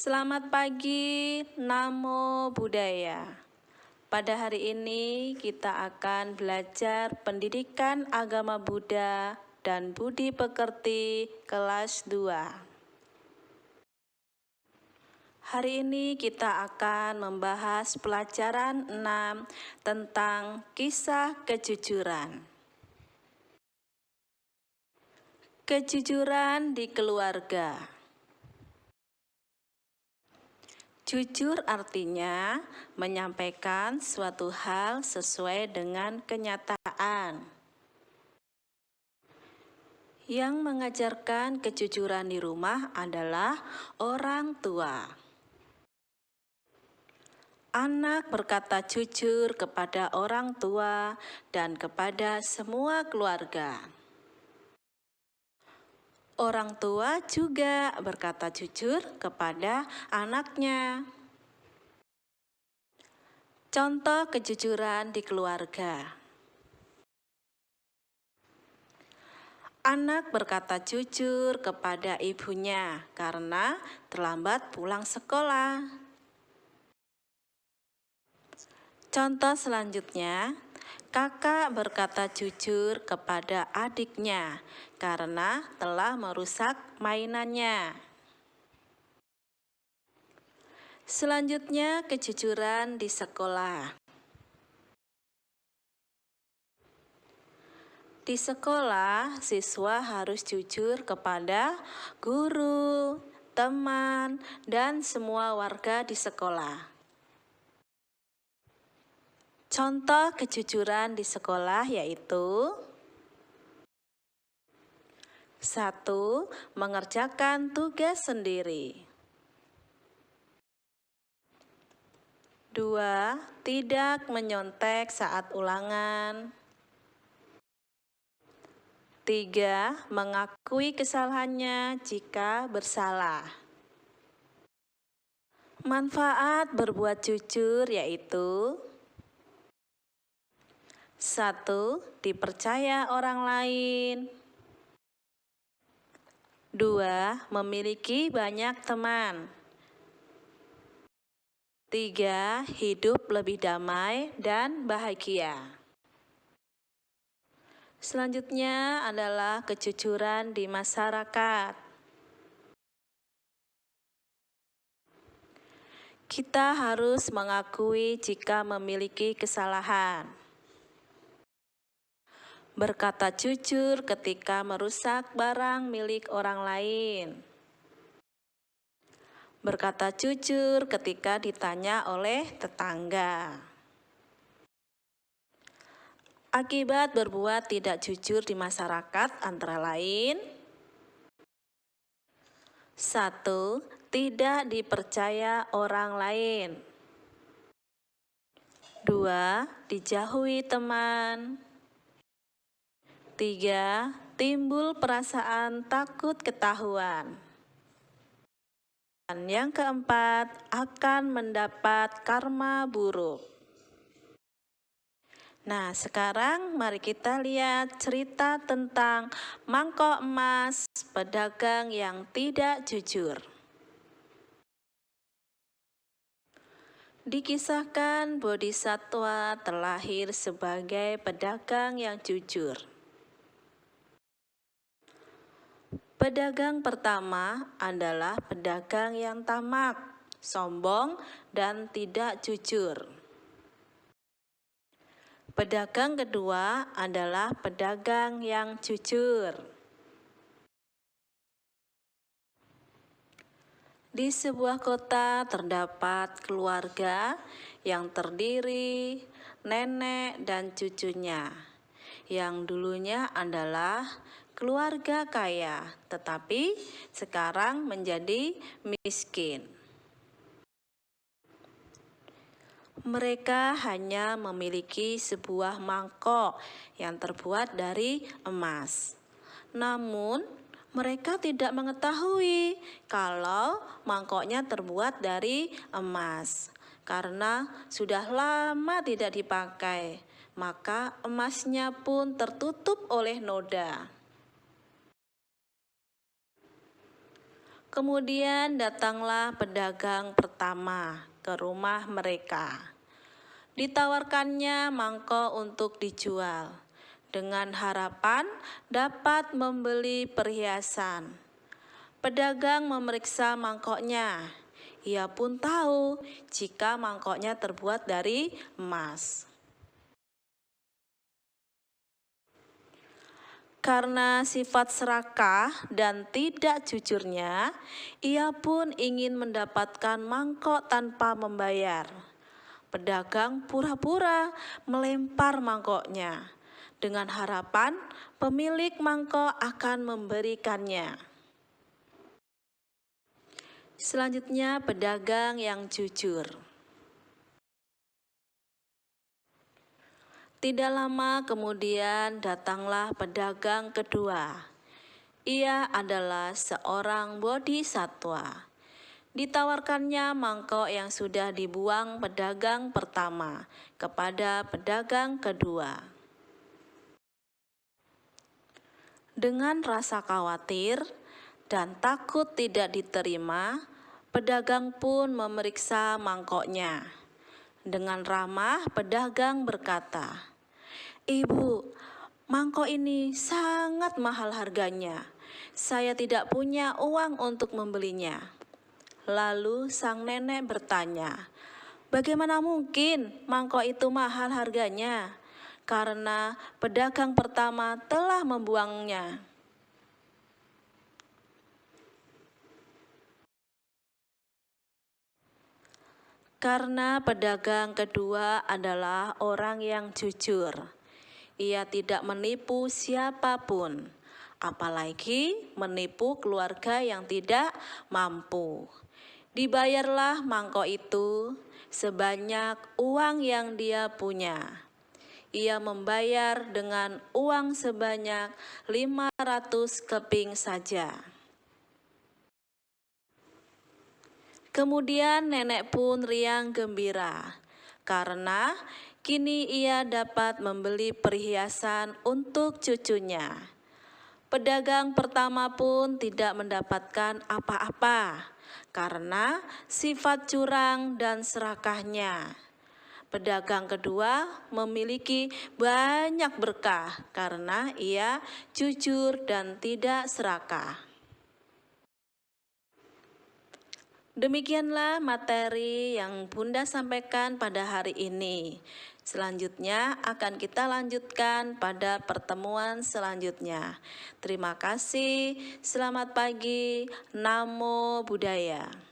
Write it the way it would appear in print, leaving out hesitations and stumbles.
Selamat pagi, Namo Buddhaya. Pada hari ini kita akan belajar pendidikan agama Buddha dan Budi Pekerti kelas 2. Hari ini kita akan membahas pelajaran 6 tentang kisah kejujuran. Kejujuran di keluarga. Jujur artinya menyampaikan suatu hal sesuai dengan kenyataan. Yang mengajarkan kejujuran di rumah adalah orang tua. Anak berkata jujur kepada orang tua dan kepada semua keluarga. Orang tua juga berkata jujur kepada anaknya. Contoh kejujuran di keluarga. Anak berkata jujur kepada ibunya karena terlambat pulang sekolah. Contoh selanjutnya, kakak berkata jujur kepada adiknya karena telah merusak mainannya. Selanjutnya, kejujuran di sekolah. Di sekolah, siswa harus jujur kepada guru, teman, dan semua warga di sekolah. Contoh kejujuran di sekolah yaitu 1. Mengerjakan tugas sendiri. 2. Tidak menyontek saat ulangan. 3. Mengakui kesalahannya jika bersalah. Manfaat berbuat jujur yaitu 1. Dipercaya orang lain. 2. Memiliki banyak teman. 3. Hidup lebih damai dan bahagia. Selanjutnya adalah kejujuran di masyarakat. Kita harus mengakui jika memiliki kesalahan. Berkata jujur ketika merusak barang milik orang lain. Berkata jujur ketika ditanya oleh tetangga. Akibat berbuat tidak jujur di masyarakat antara lain 1. Tidak dipercaya orang lain. 2. Dijauhi teman. 3. Timbul perasaan takut ketahuan. Dan yang keempat, akan mendapat karma buruk. Nah, sekarang mari kita lihat cerita tentang mangkok emas, pedagang yang tidak jujur. Dikisahkan Bodhisattva terlahir sebagai pedagang yang jujur. Pedagang pertama adalah pedagang yang tamak, sombong, dan tidak jujur. Pedagang kedua adalah pedagang yang jujur. Di sebuah kota terdapat keluarga yang terdiri nenek dan cucunya, yang dulunya adalah keluarga kaya, tetapi sekarang menjadi miskin. Mereka hanya memiliki sebuah mangkok yang terbuat dari emas. Namun, mereka tidak mengetahui kalau mangkoknya terbuat dari emas. Karena sudah lama tidak dipakai, maka emasnya pun tertutup oleh noda. Kemudian datanglah pedagang pertama ke rumah mereka. Ditawarkannya mangkok untuk dijual, dengan harapan dapat membeli perhiasan. Pedagang memeriksa mangkoknya. Ia pun tahu jika mangkoknya terbuat dari emas. Karena sifat serakah dan tidak jujurnya, ia pun ingin mendapatkan mangkok tanpa membayar. Pedagang pura-pura melempar mangkoknya dengan harapan pemilik mangkok akan memberikannya. Selanjutnya, pedagang yang jujur. Tidak lama kemudian datanglah pedagang kedua. Ia adalah seorang bodhisatwa. Ditawarkannya mangkok yang sudah dibuang pedagang pertama kepada pedagang kedua. Dengan rasa khawatir dan takut tidak diterima, pedagang pun memeriksa mangkoknya. Dengan ramah, pedagang berkata, "Ibu, mangkok ini sangat mahal harganya. Saya tidak punya uang untuk membelinya." Lalu sang nenek bertanya, "Bagaimana mungkin mangkok itu mahal harganya? Karena pedagang pertama telah membuangnya." Karena pedagang kedua adalah orang yang jujur. Ia tidak menipu siapapun, apalagi menipu keluarga yang tidak mampu. Dibayarlah mangkok itu sebanyak uang yang dia punya. Ia membayar dengan uang sebanyak 500 keping saja. Kemudian nenek pun riang gembira, karena kini ia dapat membeli perhiasan untuk cucunya. Pedagang pertama pun tidak mendapatkan apa-apa, karena sifat curang dan serakahnya. Pedagang kedua memiliki banyak berkah, karena ia jujur dan tidak serakah. Demikianlah materi yang Bunda sampaikan pada hari ini. Selanjutnya akan kita lanjutkan pada pertemuan selanjutnya. Terima kasih, selamat pagi, Namo Buddhaya.